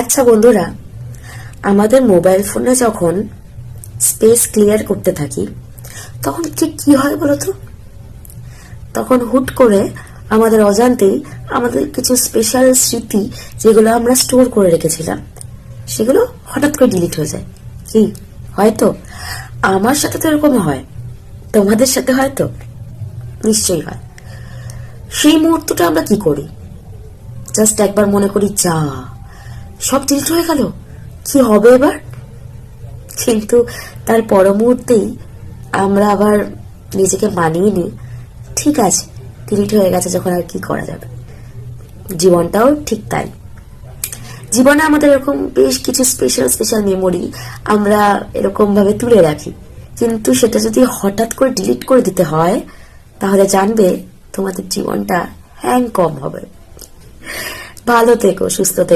আচ্ছা বন্ধুরা, আমাদের মোবাইল ফোনে যখন স্পেস ক্লিয়ার করতে থাকি তখন ঠিক কি হয় বলতো? তখন হুট করে আমাদের অজান্তেই আমাদের কিছু স্পেশাল স্মৃতি যেগুলো আমরা স্টোর করে রেখেছিলাম সেগুলো হঠাৎ করে ডিলিট হয়ে যায়। কি হয়তো আমার সাথে তো এরকম হয়, তোমাদের সাথে হয়তো নিশ্চয়ই হয়। সেই মুহূর্তটা আমরা কি করি? জাস্ট একবার মনে করি, যা সব ডিলিট হয়ে গেল, কি হবে এবার? কিন্তু তার পর মুহূর্তেই আমরা আবার নিজেকে মানিয়ে নিই, ঠিক আছে ডিলিট হয়ে গেছে যখন আর কি করা যাবে। জীবনটাও ঠিক তাই। জীবনে আমাদের এরকম বেশ কিছু স্পেশাল স্পেশাল মেমোরি আমরা এরকম ভাবে তুলে রাখি, কিন্তু সেটা যদি হঠাৎ করে ডিলিট করে দিতে হয় তাহলে জানবে তোমাদের জীবনটা হ্যাং কম হবে। ভালো থেকো, সুস্থ থেকো।